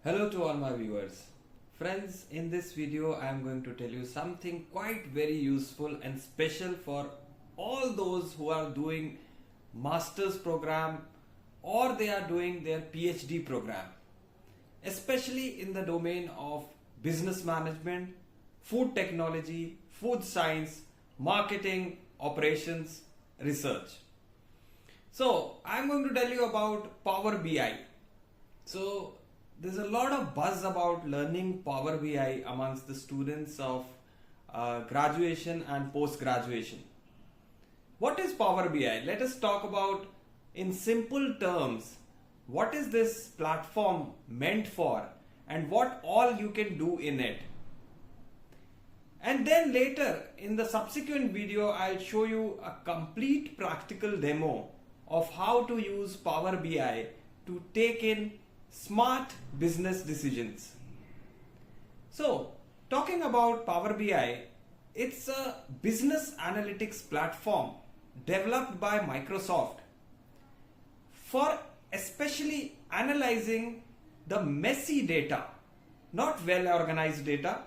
Hello to all my viewers. Friends, in this video I am going to tell you something quite very useful and special for all those who are doing master's program or they are doing their PhD program, especially in the domain of business management, food technology, food science, marketing, operations, research. So I'm going to tell you about Power BI. So there's a lot of buzz about learning Power BI amongst the students of graduation and post-graduation. What is Power BI? Let us talk about in simple terms what is this platform meant for and what all you can do in it. And then later in the subsequent video I'll show you a complete practical demo of how to use Power BI to take in smart business decisions. So, talking about Power BI, it's a business analytics platform developed by Microsoft for especially analyzing the messy data, not well organized data,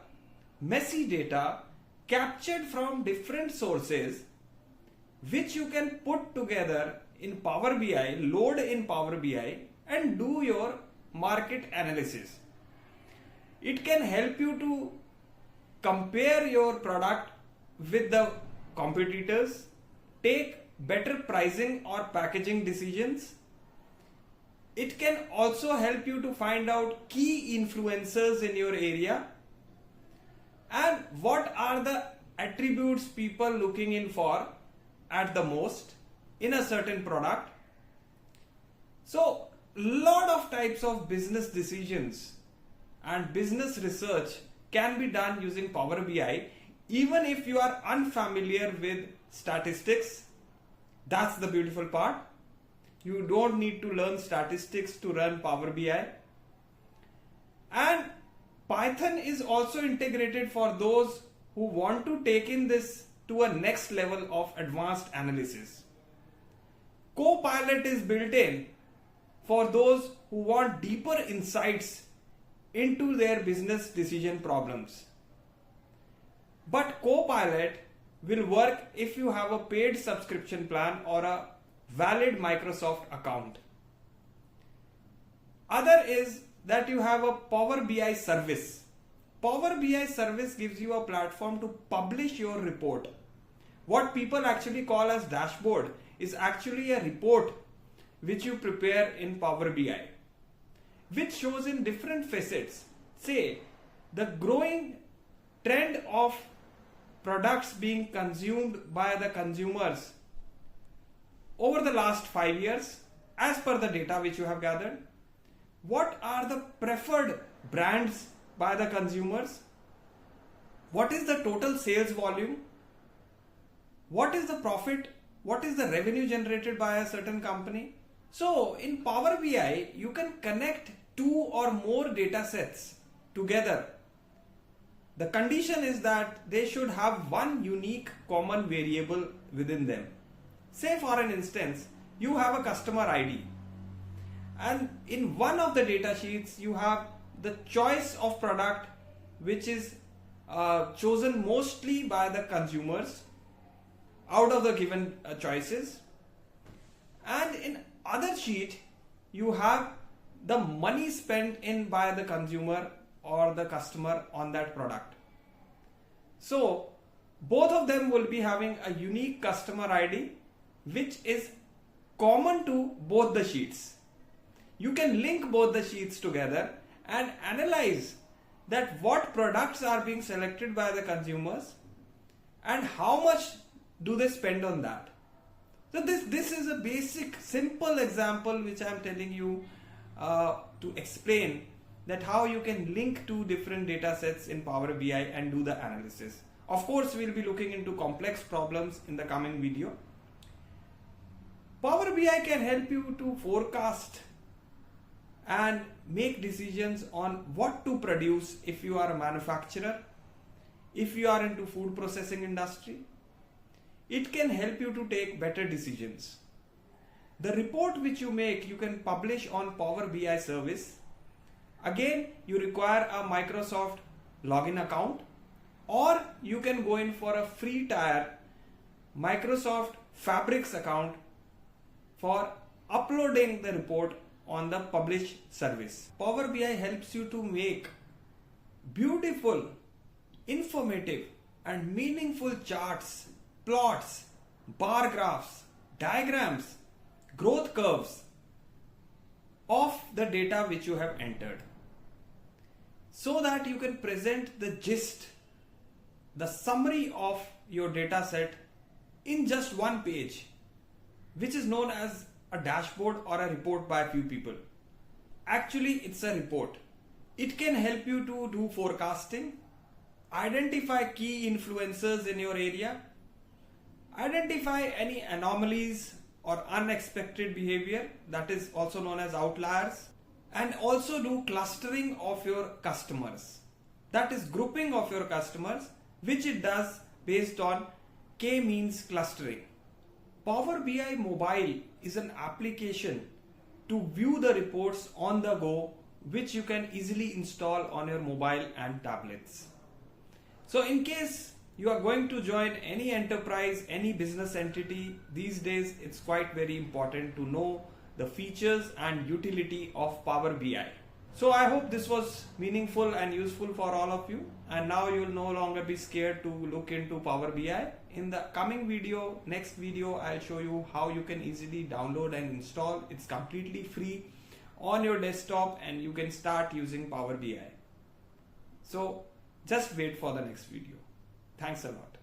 messy data captured from different sources which you can put together in Power BI, load in Power BI and do your market analysis. It can help you to compare your product with the competitors, take better pricing or packaging decisions. It can also help you to find out key influencers in your area and what are the attributes people looking in for at the most in a certain product. So lot of types of business decisions and business research can be done using Power BI even if you are unfamiliar with statistics. That's the beautiful part. You don't need to learn statistics to run Power BI. And Python is also integrated for those who want to take in this to a next level of advanced analysis. Copilot is built in for those who want deeper insights into their business decision problems. But Copilot will work if you have a paid subscription plan or a valid Microsoft account. Other is that you have a Power BI service. Power BI service gives you a platform to publish your report. What people actually call as dashboard is actually a report which you prepare in Power BI, which shows in different facets. Say, the growing trend of products being consumed by the consumers over the last 5 years as per the data which you have gathered. What are the preferred brands by the consumers? What is the total sales volume? What is the profit? What is the revenue generated by a certain company? So in Power BI, you can connect two or more data sets together. The condition is that they should have one unique common variable within them. Say for an instance, you have a customer ID and in one of the data sheets you have the choice of product which is chosen mostly by the consumers out of the given choices, and in other sheet you have the money spent in by the consumer or the customer on that product. So both of them will be having a unique customer ID which is common to both the sheets. You can link both the sheets together and analyze that what products are being selected by the consumers and how much do they spend on that. So this is a basic simple example which I am telling you to explain that how you can link two different data sets in Power BI and do the analysis. Of course, we'll be looking into complex problems in the coming video. Power BI can help you to forecast and make decisions on what to produce if you are a manufacturer, if you are into food processing industry. It can help you to take better decisions. The report which you make, you can publish on Power BI service Again, you require a Microsoft login account, or you can go in for a free tier Microsoft Fabrics account for uploading the report on the publish service. Power BI helps you to make beautiful, informative and meaningful charts, plots, bar graphs, diagrams, growth curves of the data which you have entered, so that you can present the gist, the summary of your data set in just one page, which is known as a dashboard or a report by a few people. Actually, it's a report. It can help you to do forecasting, identify key influencers in your area, identify any anomalies or unexpected behavior, that is also known as outliers, and also do clustering of your customers, that is grouping of your customers, which it does based on k-means clustering. Power BI Mobile is an application to view the reports on the go, which you can easily install on your mobile and tablets. So in case you are going to join any enterprise, any business entity, these days it's quite very important to know the features and utility of Power BI. So I hope this was meaningful and useful for all of you, and now you will no longer be scared to look into Power BI. In the coming video, next video, I'll show you how you can easily download and install. It's completely free on your desktop and you can start using Power BI. So just wait for the next video. Thanks a lot.